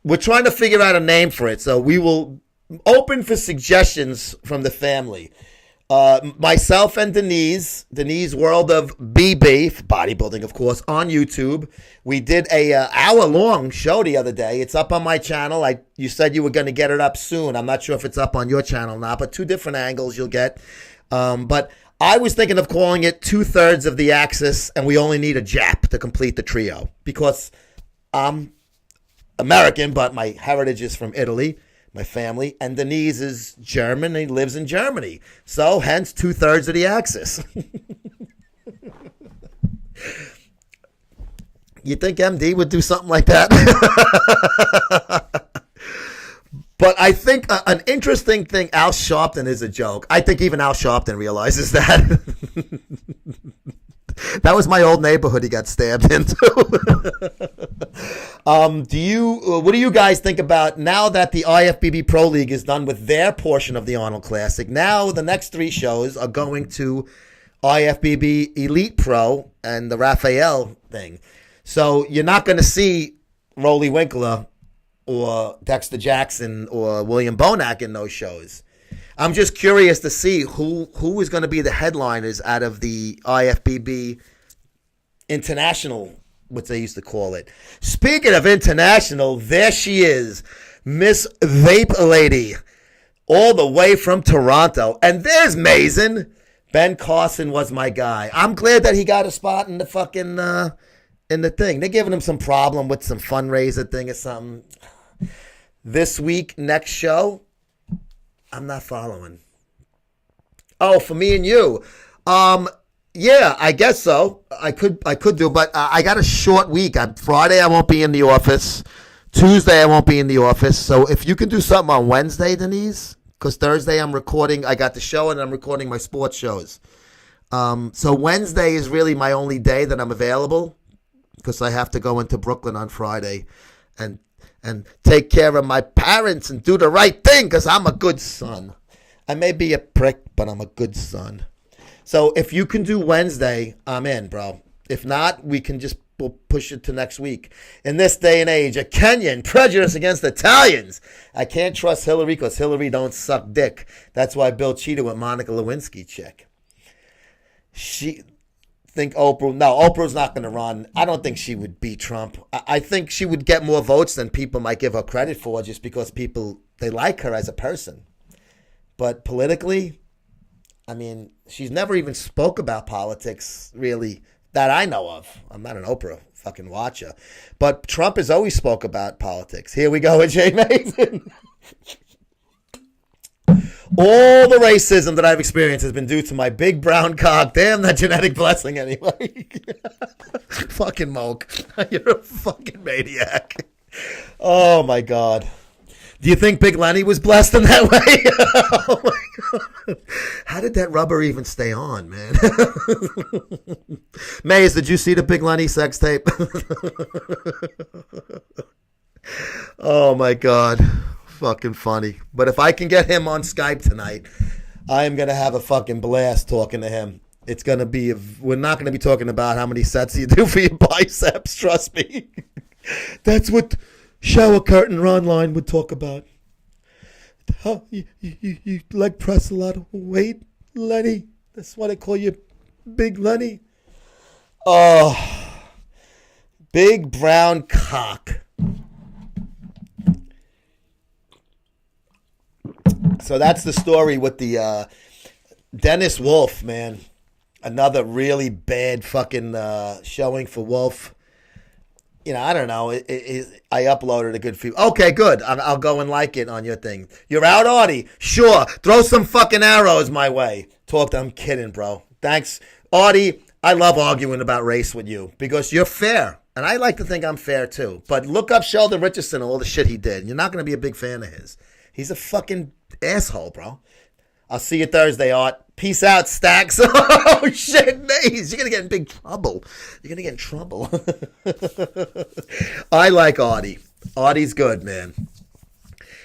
We're trying to figure out a name for it, so we will open for suggestions from the family. Myself and Denise World of BB, bodybuilding, of course, on YouTube. We did a hour-long show the other day. It's up on my channel. You said you were going to get it up soon. I'm not sure if it's up on your channel now, but 2 different angles you'll get. But I was thinking of calling it 2/3 of the Axis, and we only need a Jap to complete the trio. Because I'm American, but my heritage is from Italy. My family, and Denise is German, and he lives in Germany. So, hence, 2/3 of the Axis. You think MD would do something like that? But I think an interesting thing, Al Sharpton is a joke. I think even Al Sharpton realizes that. That was my old neighborhood he got stabbed into. What do you guys think about now that the IFBB Pro League is done with their portion of the Arnold Classic? Now the next 3 shows are going to IFBB Elite Pro and the Raphael thing. So you're not going to see Rolly Winkler or Dexter Jackson or William Bonac in those shows. I'm just curious to see who is going to be the headliners out of the IFBB International, what they used to call it. Speaking of international, there she is, Miss Vape Lady, all the way from Toronto. And there's Mason. Ben Carson was my guy. I'm glad that he got a spot in the fucking in the thing. They're giving him some problem with some fundraiser thing or something. This week, next show, I'm not following. Oh, for me and you. Yeah, I guess so. I could do, but I got a short week. On Friday, I won't be in the office. Tuesday, I won't be in the office. So if you can do something on Wednesday, Denise, because Thursday I'm recording. I got the show and I'm recording my sports shows. So Wednesday is really my only day that I'm available because I have to go into Brooklyn on Friday and take care of my parents and do the right thing because I'm a good son. I may be a prick, but I'm a good son. So if you can do Wednesday, I'm in, bro. If not, we'll push it to next week. In this day and age, a Kenyan prejudice against Italians. I can't trust Hillary because Hillary don't suck dick. That's why Bill cheated with Monica Lewinsky chick. Oprah's not going to run. I don't think she would beat Trump. I think she would get more votes than people might give her credit for just because they like her as a person. But politically, I mean, she's never even spoke about politics, really, that I know of. I'm not an Oprah fucking watcher. But Trump has always spoke about politics. Here we go with Jay Mason. All the racism that I've experienced has been due to my big brown cock. Damn, that genetic blessing anyway. Fucking Moke. You're a fucking maniac. Oh, my God. Do you think Big Lenny was blessed in that way? Oh my God. How did that rubber even stay on, man? Maze, did you see the Big Lenny sex tape? Oh my God. Fucking funny. But if I can get him on Skype tonight, I am going to have a fucking blast talking to him. It's going to be, we're not going to be talking about how many sets you do for your biceps, trust me. That's what shower curtain Ron Line would talk about. How you leg press a lot of weight, Lenny. That's why they call you Big Lenny. Oh, big brown cock. So that's the story with the Dennis Wolf, man. Another really bad fucking showing for Wolf. You know, I don't know. I uploaded a good few. Okay, good. I'll go and like it on your thing. You're out, Artie? Sure. Throw some fucking arrows my way. I'm kidding, bro. Thanks. Artie, I love arguing about race with you because you're fair. And I like to think I'm fair, too. But look up Sheldon Richardson and all the shit he did. You're not going to be a big fan of his. He's a fucking asshole, bro. I'll see you Thursday, Art. Peace out, Stacks. Oh, shit, Maze. You're going to get in big trouble. You're going to get in trouble. I like Artie. Artie's good, man.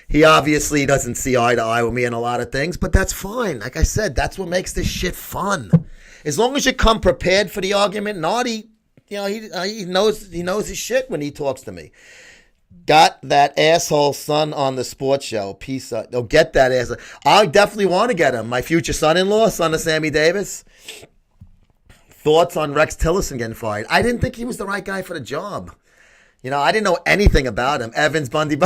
He obviously doesn't see eye to eye with me in a lot of things, but that's fine. Like I said, that's what makes this shit fun. As long as you come prepared for the argument, and Artie, you know, he knows his shit when he talks to me. Got that asshole son on the sports show. Peace out. Oh, get that asshole. I definitely want to get him. My future son-in-law, son of Sammy Davis. Thoughts on Rex Tillerson getting fired? I didn't think he was the right guy for the job. You know, I didn't know anything about him. Evans, Bundy,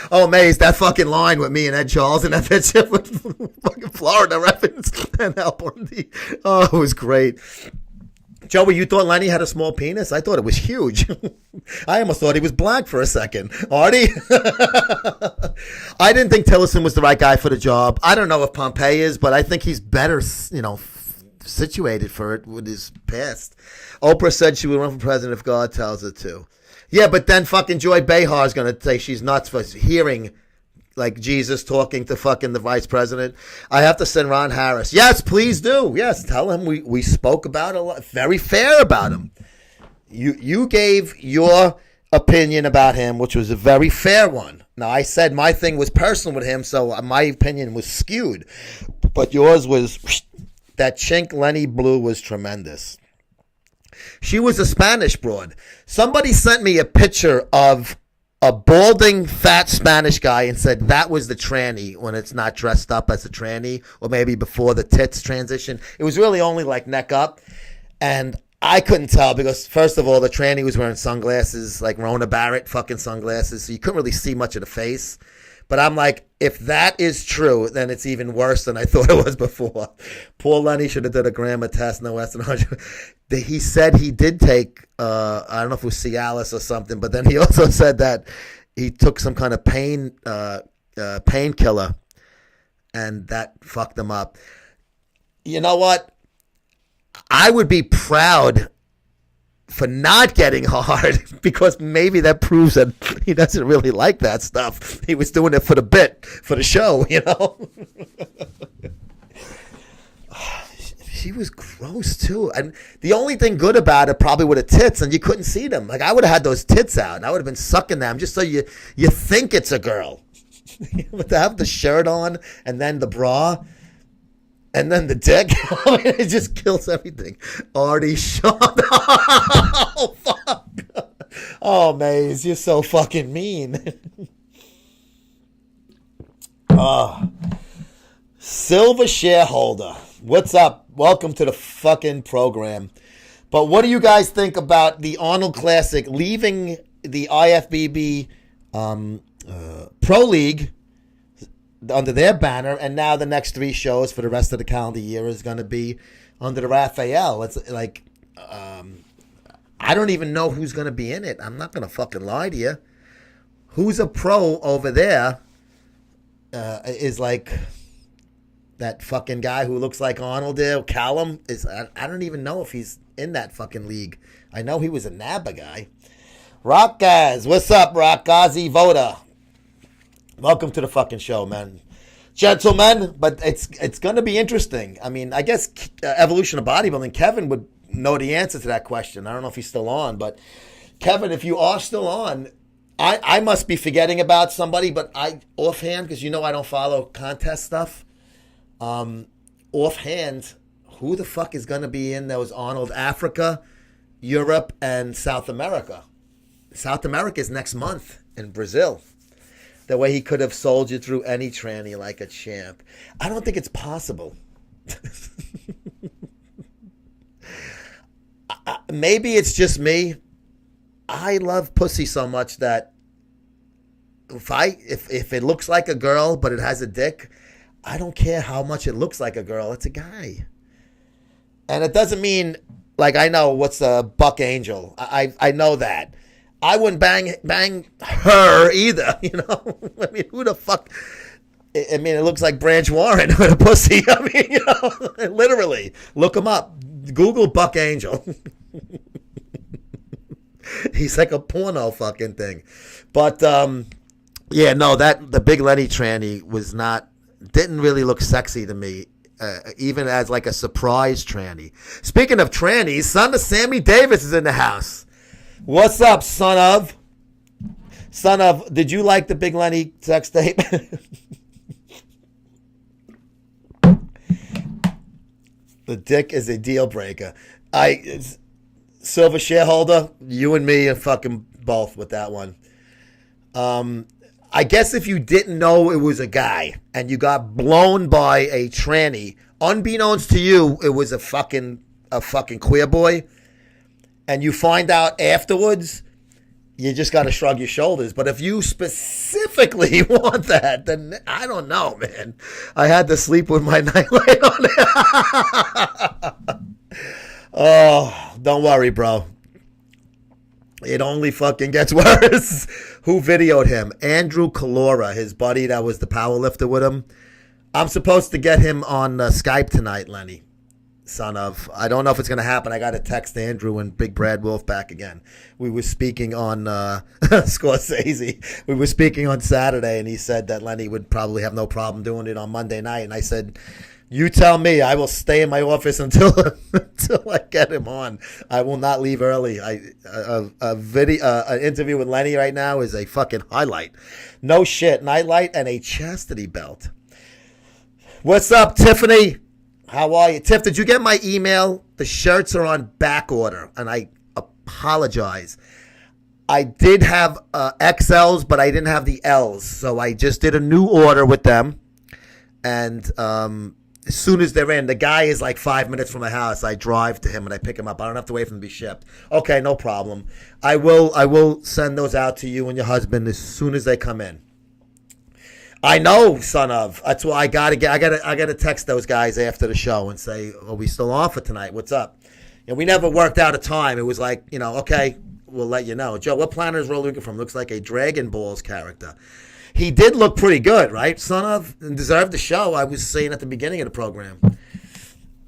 oh, Maze, that fucking line with me and Ed Charles and that bitch with fucking Florida Evans and Al Bundy. Oh, it was great. Joey, you thought Lenny had a small penis? I thought it was huge. I almost thought he was black for a second. Artie? I didn't think Tillerson was the right guy for the job. I don't know if Pompey is, but I think he's better, you know, situated for it with his past. Oprah said she would run for president if God tells her to. Yeah, but then fucking Joy Behar is going to say she's nuts for hearing like Jesus talking to fucking the vice president. I have to send Ron Harris. Yes, please do. Yes, tell him we spoke about a lot. Very fair about him. You gave your opinion about him, which was a very fair one. Now, I said my thing was personal with him, so my opinion was skewed. But yours was, that chink Lenny Blue was tremendous. She was a Spanish broad. Somebody sent me a picture of a balding, fat Spanish guy and said that was the tranny when it's not dressed up as a tranny, or maybe before the tits transition. It was really only like neck up. And I couldn't tell because, first of all, the tranny was wearing sunglasses, like Rona Barrett fucking sunglasses, so you couldn't really see much of the face. But I'm like, if that is true, then it's even worse than I thought it was before. Poor Lenny should have done a grammar test, no Western 100. He said he did take, I don't know if it was Cialis or something, but then he also said that he took some kind of painkiller, and that fucked him up. You know what? I would be proud for not getting hard because maybe that proves that he doesn't really like that stuff. He was doing it for the bit, for the show, you know? She was gross too. And the only thing good about it probably were the tits, and you couldn't see them. Like I would have had those tits out and I would have been sucking them just so you think it's a girl. But to have the shirt on and then the bra and then the dick, I mean, it just kills everything. Artie Shaw. Oh, fuck. Oh, Maze, you're so fucking mean. Oh. Silver shareholder. What's up? Welcome to the fucking program. But what do you guys think about the Arnold Classic leaving the IFBB Pro League under their banner, and now the next 3 shows for the rest of the calendar year is going to be under the Raphael? It's like, I don't even know who's going to be in it. I'm not going to fucking lie to you. Who's a pro over there is like that fucking guy who looks like Arnold there, Callum. I don't even know if he's in that fucking league. I know he was a NABA guy. Rock Gaz, what's up, Rock Gazi Voda? Welcome to the fucking show, man. Gentlemen, but it's going to be interesting. I mean, I guess Evolution of Bodybuilding, Kevin would know the answer to that question. I don't know if he's still on, but Kevin, if you are still on, I must be forgetting about somebody, but I offhand, because you know I don't follow contest stuff, offhand, who the fuck is going to be in those Arnold Africa, Europe, and South America? South America is next month in Brazil. The way he could have soldiered through any tranny like a champ. I don't think it's possible. Maybe it's just me. I love pussy so much that if it looks like a girl but it has a dick, I don't care how much it looks like a girl. It's a guy. And it doesn't mean, like, I know what's a buck angel. I know that. I wouldn't bang her either, you know? I mean, who the fuck? I mean, it looks like Branch Warren with a pussy. I mean, you know, literally. Look him up. Google Buck Angel. He's like a porno fucking thing. But, yeah, no, the Big Lenny tranny didn't really look sexy to me, even as like a surprise tranny. Speaking of trannies, son of Sammy Davis is in the house. What's up, son of? Son of, did you like the Big Lenny sex tape? The dick is a deal breaker. Silver shareholder, you and me are fucking both with that one. I guess if you didn't know it was a guy and you got blown by a tranny, unbeknownst to you, it was a fucking queer boy, and you find out afterwards, you just got to shrug your shoulders. But if you specifically want that, then I don't know, man. I had to sleep with my nightlight on it. Oh, don't worry, bro. It only fucking gets worse. Who videoed him? Andrew Calora, his buddy that was the powerlifter with him. I'm supposed to get him on Skype tonight, Lenny. Son of, I don't know if it's going to happen. I got to text Andrew and Big Brad Wolf back again. We were speaking on Scorsese. We were speaking on Saturday, and he said that Lenny would probably have no problem doing it on Monday night. And I said, you tell me. I will stay in my office until I get him on. I will not leave early. An interview with Lenny right now is a fucking highlight. No shit, nightlight and a chastity belt. What's up, Tiffany? How are you? Tiff, did you get my email? The shirts are on back order, and I apologize. I did have XLs, but I didn't have the Ls, so I just did a new order with them. And as soon as they're in, the guy is like 5 minutes from my house. I drive to him and I pick him up. I don't have to wait for them to be shipped. Okay, no problem. I will send those out to you and your husband as soon as they come in. I know, son of. That's why I gotta text those guys after the show and say, are we still on for tonight? What's up? And we never worked out a time. It was like, okay, will let you know. Joe, what planet is Rodrigo from? Looks like a Dragon Balls character. He did look pretty good, right? Son of, and deserved the show. I was saying at the beginning of the program.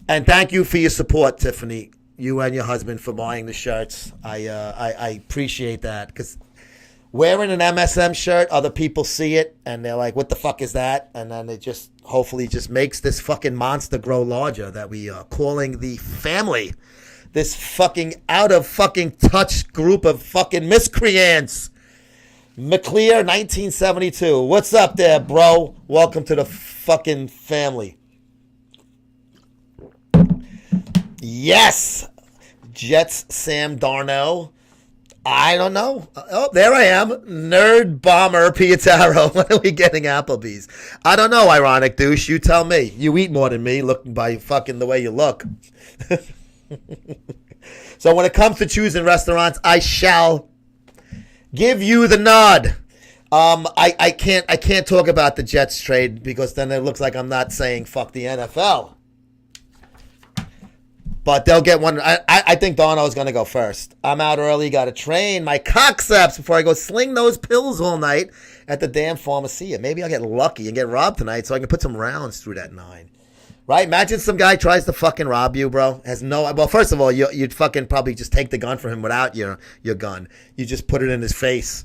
And thank you for your support, Tiffany. You and your husband for buying the shirts. I appreciate that, because wearing an MSM shirt, other people see it and they're like, "What the fuck is that?" And then it just hopefully just makes this fucking monster grow larger that we are calling the family. This fucking out of fucking touch group of fucking miscreants. McClear 1972. What's up there, bro? Welcome to the fucking family. Yes. Jets Sam Darno. I don't know. Oh, there I am. Nerd Bomber Pietaro. When are we getting Applebee's? I don't know, ironic douche. You tell me. You eat more than me, looking by fucking the way you look. So when it comes to choosing restaurants, I shall give you the nod. I can't talk about the Jets trade because then it looks like I'm not saying fuck the NFL. But they'll get one. I think Darno's going to go first. I'm out early. Got to train my coccyx before I go sling those pills all night at the damn pharmacy. Maybe I'll get lucky and get robbed tonight so I can put some rounds through that 9. Right? Imagine some guy tries to fucking rob you, bro. Well, first of all, you'd fucking probably just take the gun from him without your gun. You just put it in his face,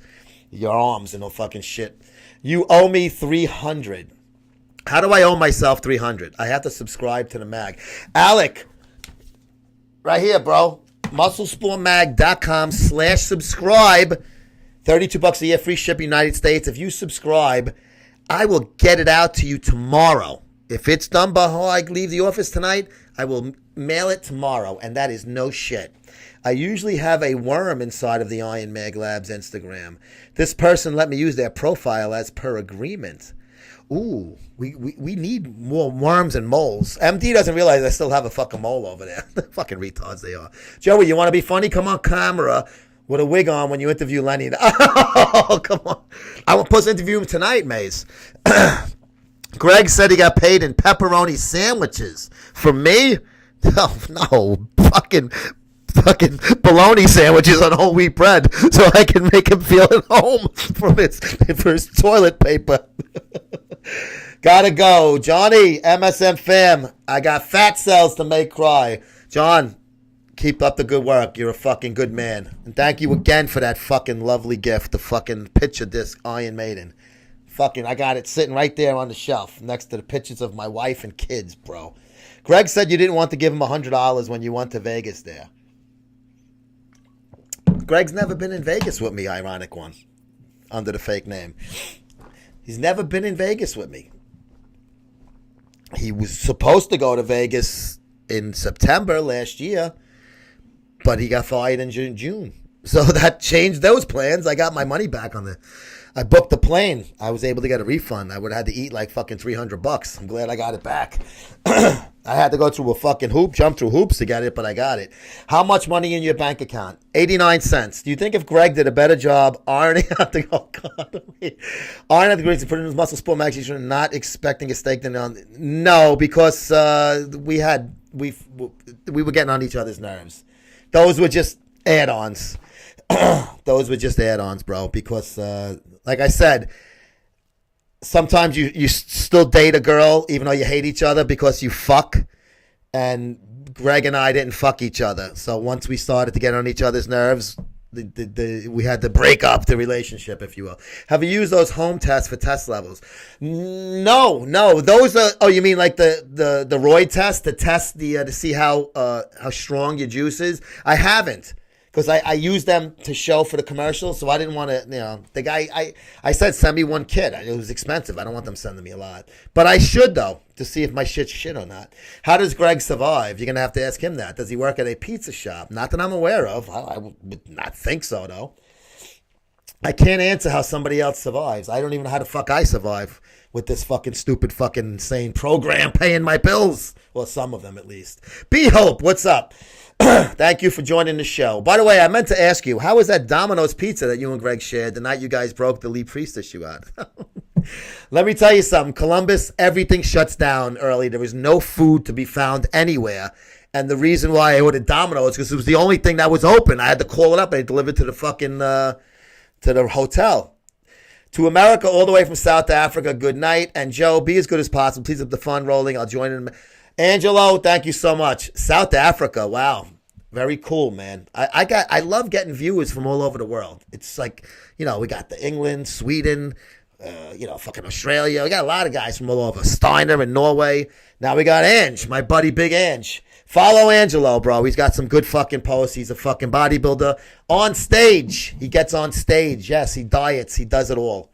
your arms, and no fucking shit. You owe me $300. How do I owe myself $300? I have to subscribe to the mag. Alec. Right here, bro. MuscleSportMag.com/subscribe. $32 a year, free shipping, United States. If you subscribe, I will get it out to you tomorrow. If it's done before I leave the office tonight, I will mail it tomorrow, and that is no shit. I usually have a worm inside of the Iron Mag Labs Instagram. This person let me use their profile as per agreement. Ooh, we need more worms and moles. MD doesn't realize I still have a fucking mole over there. Fucking retards they are. Joey, you want to be funny? Come on camera with a wig on when you interview Lenny. Oh, come on. I was supposed to interview him tonight, Maze. Greg said he got paid in pepperoni sandwiches. For me? Oh, no. Fucking bologna sandwiches on whole wheat bread so I can make him feel at home for his toilet paper. Gotta go. Johnny, MSM fam, I got fat cells to make cry. John, keep up the good work. You're a fucking good man. And thank you again for that fucking lovely gift, the fucking picture disc Iron Maiden. Fucking, I got it sitting right there on the shelf next to the pictures of my wife and kids, bro. Greg said you didn't want to give him $100 when you went to Vegas there. Greg's never been in Vegas with me, ironic one, under the fake name. He's never been in Vegas with me. He was supposed to go to Vegas in September last year, but he got fired in June. So that changed those plans. I got my money back on I booked the plane. I was able to get a refund. I would have had to eat like fucking $300. I'm glad I got it back. I had to go through a fucking hoop, jump through hoops to get it, but I got it. How much money in your bank account? 89 cents. Do you think if Greg did a better job ironing out the ironing out the greens and putting in his Muscle Sport magazine, not expecting a steak dinner on? No, because we were getting on each other's nerves. Those were just add-ons. Those were just add-ons, bro, because like I said, sometimes you still date a girl even though you hate each other because you fuck, and Greg and I didn't fuck each other. So once we started to get on each other's nerves, we had to break up the relationship, if you will. Have you used those home tests for test levels? No. Those are, oh, you mean like the Roy test to test to see how strong your juice is? I haven't. Because I used them to show for the commercials, so I didn't want to, the guy, I said send me one kit. It was expensive. I don't want them sending me a lot. But I should, though, to see if my shit's shit or not. How does Greg survive? You're going to have to ask him that. Does he work at a pizza shop? Not that I'm aware of. I would not think so, though. I can't answer how somebody else survives. I don't even know how the fuck I survive with this fucking stupid fucking insane program paying my bills. Well, some of them at least. B-Hope, what's up? Thank you for joining the show. By the way, I meant to ask you, how was that Domino's pizza that you and Greg shared the night you guys broke the Lee Priest issue out? Let me tell you something. Columbus, everything shuts down early. There was no food to be found anywhere. And the reason why I ordered Domino's is because it was the only thing that was open. I had to call it up and it delivered to the fucking to the hotel. To America, all the way from South Africa, good night. And Joe, be as good as possible. Please keep the fun rolling. I'll join in. Angelo, thank you so much. South Africa, wow. Very cool, man. I love getting viewers from all over the world. It's like, we got the England, Sweden, fucking Australia. We got a lot of guys from all over. Steiner in Norway. Now we got Ange, my buddy Big Ange. Follow Angelo, bro. He's got some good fucking posts. He's a fucking bodybuilder. On stage. He gets on stage. Yes, he diets. He does it all.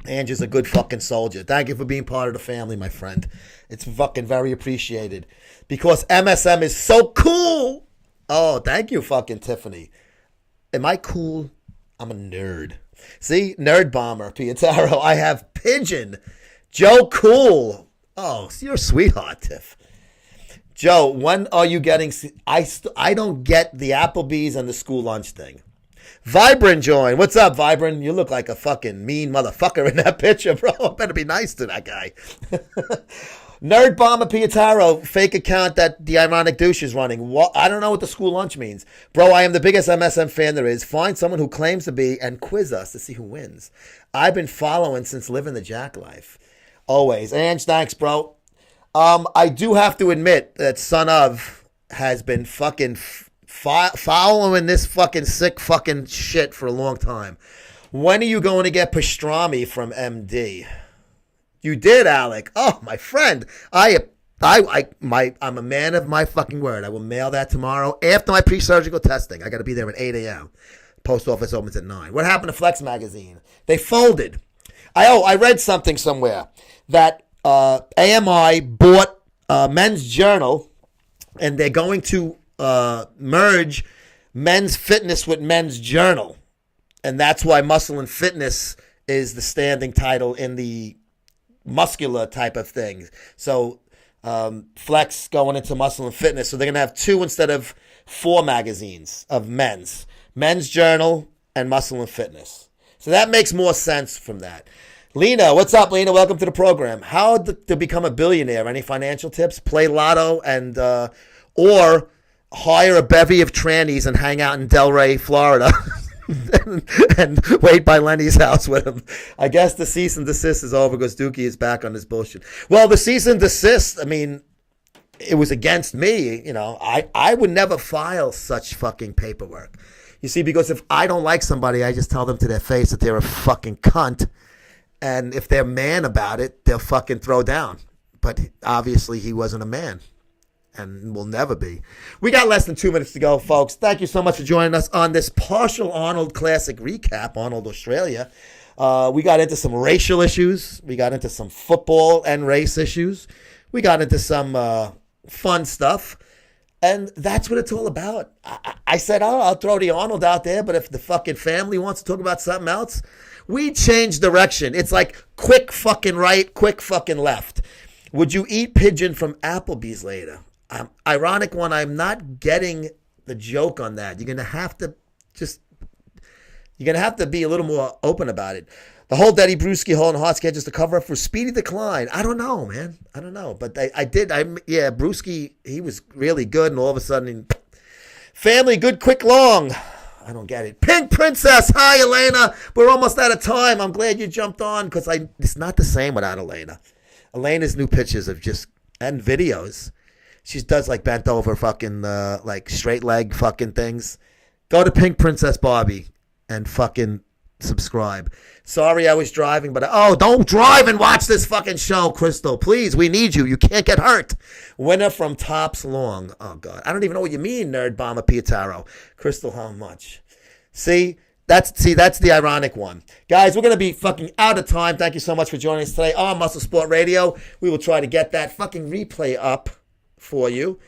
Ange is a good fucking soldier. Thank you for being part of the family, my friend. It's fucking very appreciated. Because MSM is so cool. Oh, thank you, fucking Tiffany. Am I cool? I'm a nerd. See? Nerd Bomber, Pietaro. I have Pigeon. Joe Cool. Oh, you're a sweetheart, Tiff. Joe, when are you getting... I don't get the Applebee's and the school lunch thing. Vibrant join. What's up, Vibrant? You look like a fucking mean motherfucker in that picture, bro. I better be nice to that guy. Nerd Bomber Pietaro, fake account that the Ironic Douche is running. What? I don't know what the school lunch means. Bro, I am the biggest MSM fan there is. Find someone who claims to be and quiz us to see who wins. I've been following since living the Jack life. Always. Ange, thanks, bro. I do have to admit that Son of has been fucking following this fucking sick fucking shit for a long time. When are you going to get pastrami from MD? You did, Alec. Oh, my friend. I'm a man of my fucking word. I will mail that tomorrow after my pre-surgical testing. I got to be there at 8 a.m. Post office opens at 9. What happened to Flex Magazine? They folded. I read something somewhere that AMI bought Men's Journal, and they're going to merge Men's Fitness with Men's Journal. And that's why Muscle and Fitness is the standing title in the muscular type of things. So Flex going into Muscle and Fitness. So they're going to have 2 instead of 4 magazines of Men's Journal and Muscle and Fitness. So that makes more sense from that. Lena, what's up, Lena? Welcome to the program. How to become a billionaire? Any financial tips? Play lotto and or hire a bevy of trannies and hang out in Delray, Florida. and wait by Lenny's house with him. I guess the cease and desist is over because Dookie is back on this bullshit. Well, the cease and desist, I mean, it was against me. I would never file such fucking paperwork. You see, because if I don't like somebody, I just tell them to their face that they're a fucking cunt. And if they're man about it, they'll fucking throw down. But obviously he wasn't a man. And will never be. We got less than 2 minutes to go, folks. Thank you so much for joining us on this partial Arnold Classic recap, Arnold Australia. We got into some racial issues. We got into some football and race issues. We got into some fun stuff. And that's what it's all about. I said, I'll throw the Arnold out there, but if the fucking family wants to talk about something else, we change direction. It's like quick fucking right, quick fucking left. Would you eat pigeon from Applebee's later? Ironic one, I'm not getting the joke on that. You're going to have to be a little more open about it. The whole Daddy Brewski hole in the heart scare just to cover up for speedy decline. I don't know, man. I don't know. But Brewski, he was really good, and all of a sudden, family, good, quick, long. I don't get it. Pink Princess, hi, Elena. We're almost out of time. I'm glad you jumped on because it's not the same without Elena. Elena's new pictures and videos. She does like bent over fucking like straight leg fucking things. Go to Pink Princess Barbie and fucking subscribe. Sorry I was driving, but don't drive and watch this fucking show, Crystal. Please, we need you. You can't get hurt. Winner from Tops Long. Oh God, I don't even know what you mean, Nerd Bomber Pietaro. Crystal, how much? That's the ironic one. Guys, we're going to be fucking out of time. Thank you so much for joining us today on MuscleSport Radio. We will try to get that fucking replay up for you.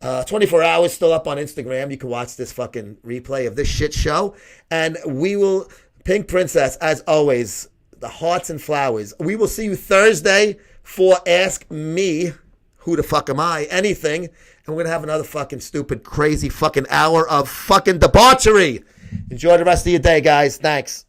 24 hours still up on Instagram. You can watch this fucking replay of this shit show. And we will, Pink Princess, as always, the hearts and flowers. We will see you Thursday for Ask Me, Who the Fuck Am I, Anything. And we're going to have another fucking stupid, crazy fucking hour of fucking debauchery. Enjoy the rest of your day, guys. Thanks.